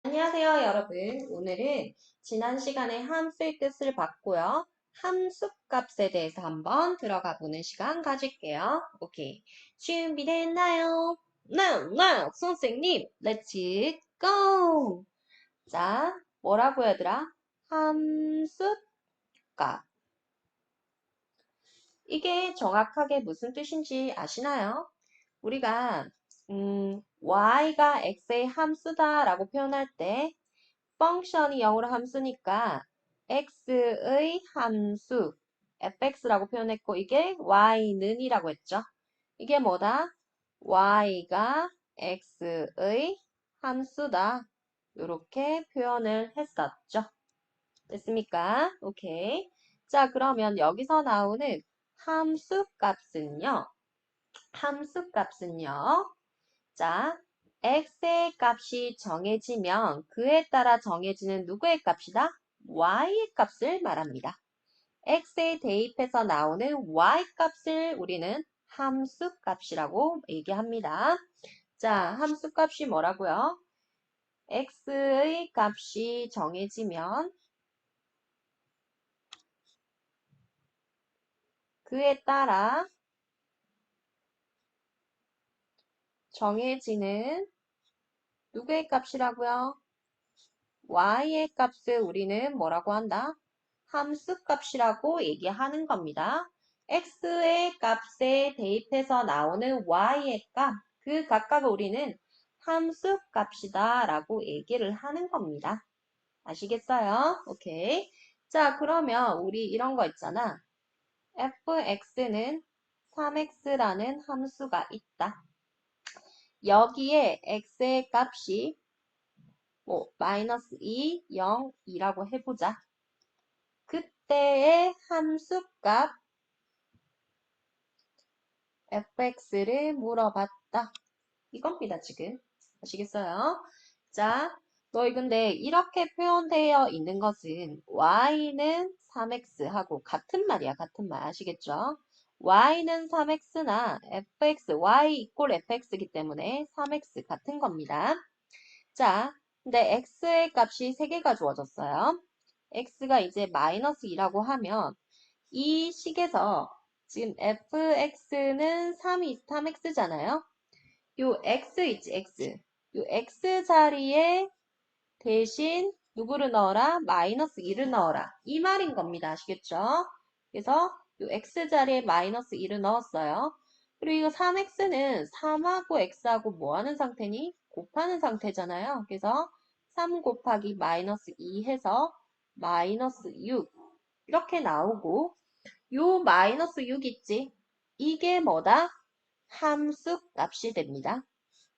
안녕하세요, 여러분. 오늘은 지난 시간에 함수의 뜻을 봤고요. 함수 값에 대해서 한번 들어가 보는 시간 가질게요. 오케이. 준비됐나요? 네, 선생님. Let's go! 자, 뭐라고 얘들아? 함수 값. 이게 정확하게 무슨 뜻인지 아시나요? 우리가 y가 x의 함수다라고 표현할 때 펑션이 영어로 함수니까 x의 함수 fx라고 표현했고 이게 y는이라고 했죠. 이게 뭐다? y가 x의 함수다. 이렇게 표현을 했었죠. 됐습니까? 오케이. 자, 그러면 여기서 나오는 함수 값은요. 함수 값은요. 자, x의 값이 정해지면 그에 따라 정해지는 누구의 값이다? y의 값을 말합니다. x에 대입해서 나오는 y 값을 우리는 함수 값이라고 얘기합니다. 자, 함수 값이 뭐라고요? x의 값이 정해지면 그에 따라 정해지는 누구의 값이라고요? y의 값을 우리는 뭐라고 한다? 함수 값이라고 얘기하는 겁니다. x의 값에 대입해서 나오는 y의 값, 그 각각을 우리는 함수 값이다 라고 얘기를 하는 겁니다. 아시겠어요? 오케이. 자, 그러면 우리 이런 거 있잖아. fx는 3x라는 함수가 있다. 여기에 x의 값이 마이너스 2, 0, 2라고 해보자. 그때의 함수값 fx를 물어봤다. 이겁니다, 지금. 아시겠어요? 자, 너희 근데 이렇게 표현되어 있는 것은 y는 3x하고 같은 말이야, 같은 말. 아시겠죠? y는 3x나 fx, y 이꼴 fx이기 때문에 3x 같은 겁니다. 자, 근데 x의 값이 3개가 주어졌어요. x가 이제 마이너스 2라고 하면 이 식에서 지금 fx는 3x잖아요. 요 x 있지, x. 요 x 자리에 대신 누구를 넣어라? 마이너스 2를 넣어라. 이 말인 겁니다. 아시겠죠? 그래서 요 x 자리에 마이너스 2를 넣었어요. 그리고 이거 3x는 3하고 x하고 뭐 하는 상태니? 곱하는 상태잖아요. 그래서 3 곱하기 마이너스 2 해서 마이너스 6 이렇게 나오고 요 마이너스 6 있지? 이게 뭐다? 함수 값이 됩니다.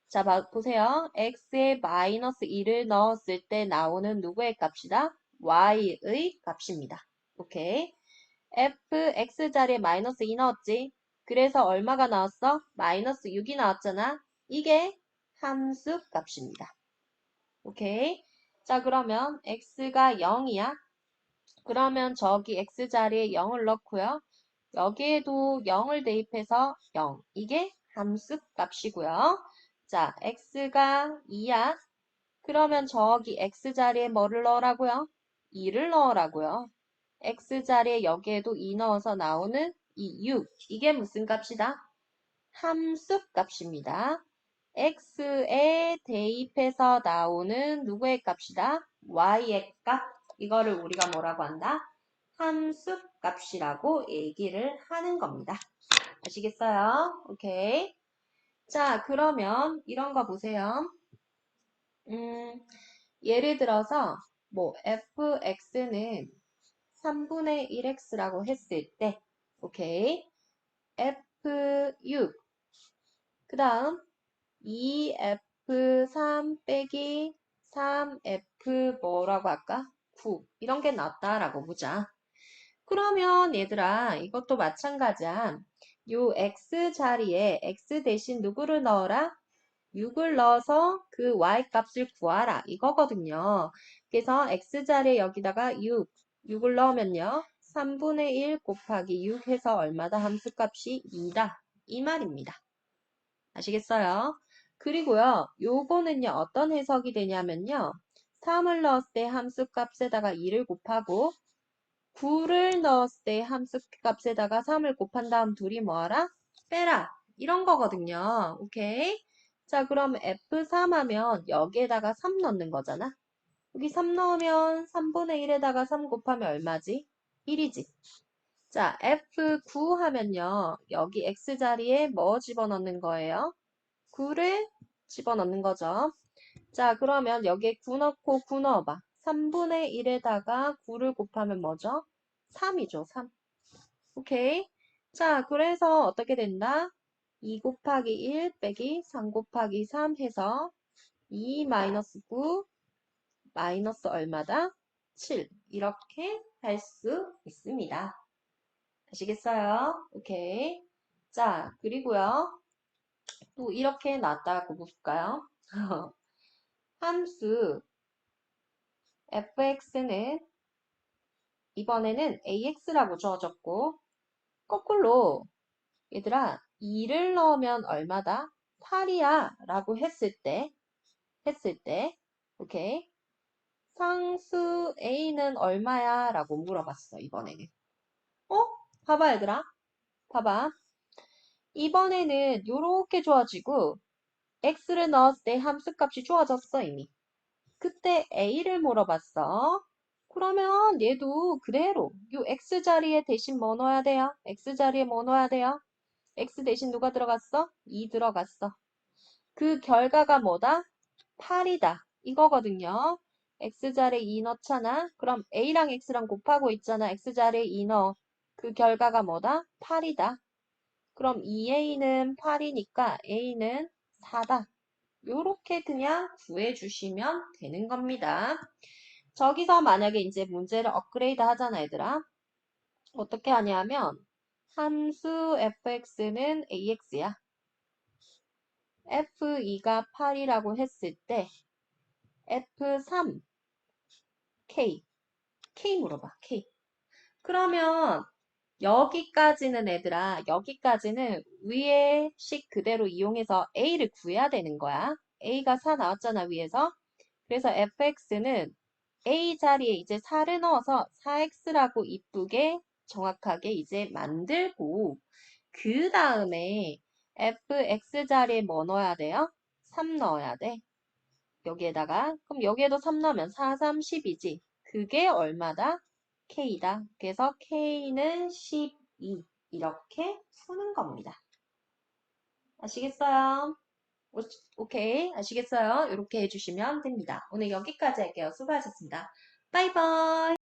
자, 보세요. x에 마이너스 2를 넣었을 때 나오는 누구의 값이다? y의 값입니다. 오케이. x 자리에 마이너스 2 넣었지? 그래서 얼마가 나왔어? 마이너스 6이 나왔잖아. 이게 함수 값입니다. 오케이. 자, 그러면 x가 0이야. 그러면 저기 x 자리에 0을 넣고요. 여기에도 0을 대입해서 0. 이게 함수 값이고요. 자, x가 2야. 그러면 저기 x 자리에 뭐를 넣으라고요? 2를 넣으라고요. x 자리에 여기에도 2 넣어서 나오는 이 6. 이게 무슨 값이다? 함수 값입니다. x에 대입해서 나오는 누구의 값이다? y의 값. 이거를 우리가 뭐라고 한다? 함수 값이라고 얘기를 하는 겁니다. 아시겠어요? 오케이. 자, 그러면 이런 거 보세요. 예를 들어서 fx는 3분의 1x라고 했을 때 오케이. f6 그 다음 2f3 빼기 3f 뭐라고 할까? 9 이런 게 나왔다라고 보자. 그러면 얘들아 이것도 마찬가지야. 요 x 자리에 x 대신 누구를 넣어라? 6을 넣어서 그 y 값을 구하라 이거거든요. 그래서 x 자리에 여기다가 6을 넣으면요. 3분의 1 곱하기 6 해서 얼마다 함수값이 2다. 이 말입니다. 아시겠어요? 그리고요. 요거는요. 어떤 해석이 되냐면요. 3을 넣었을 때 함수 값에다가 2를 곱하고 9를 넣었을 때 함수 값에다가 3을 곱한 다음 둘이 뭐하라? 빼라. 이런 거거든요. 오케이? 자, 그럼 F3 하면 여기에다가 3 넣는 거잖아. 여기 3 넣으면 3분의 1에다가 3 곱하면 얼마지? 1이지. 자, F9 하면요. 여기 X자리에 뭐 집어넣는 거예요? 9를 집어넣는 거죠. 자, 그러면 여기에 9 넣고 9 넣어봐. 3분의 1에다가 9를 곱하면 뭐죠? 3이죠, 3. 오케이. 자, 그래서 어떻게 된다? 2 곱하기 1 빼기 3 곱하기 3 해서 2 마이너스 9 마이너스 얼마다? 7. 이렇게 할 수 있습니다. 아시겠어요? 오케이. 자, 그리고요. 또 이렇게 놨다고 볼까요? 함수 fx는 이번에는 ax라고 주어졌고 거꾸로 얘들아 2를 넣으면 얼마다? 8이야 라고 했을 때 오케이 상수 a는 얼마야? 라고 물어봤어 이번에는 어? 봐봐 얘들아 봐봐 이번에는 요렇게 주어지고 x를 넣었을 때 함수값이 주어졌어 이미 그때 a를 물어봤어 그러면 얘도 그대로 요 x자리에 대신 뭐 넣어야 돼요? x자리에 뭐 넣어야 돼요? x 대신 누가 들어갔어? 2 들어갔어 그 결과가 뭐다? 8이다. 이거거든요. x자리에 2 넣잖아. 그럼 a랑 x랑 곱하고 있잖아. x자리에 2 넣어. 그 결과가 뭐다? 8이다. 그럼 2a는 8이니까 a는 4다. 요렇게 그냥 구해주시면 되는 겁니다. 저기서 만약에 이제 문제를 업그레이드 하잖아, 얘들아. 어떻게 하냐면 함수 fx는 ax야. f2가 8이라고 했을 때 F3, K 물어봐, K. 그러면 여기까지는 얘들아, 여기까지는 위에 식 그대로 이용해서 A를 구해야 되는 거야. A가 4 나왔잖아, 위에서. 그래서 fx는 A 자리에 이제 4를 넣어서 4x라고 이쁘게 정확하게 이제 만들고 그 다음에 fx 자리에 뭐 넣어야 돼요? 3 넣어야 돼. 여기에다가 그럼 여기에도 3 넣으면 4, 3, 10이지. 그게 얼마다? K다. 그래서 K는 12 이렇게 푸는 겁니다. 아시겠어요? 오케이. 아시겠어요? 이렇게 해주시면 됩니다. 오늘 여기까지 할게요. 수고하셨습니다. 바이바이.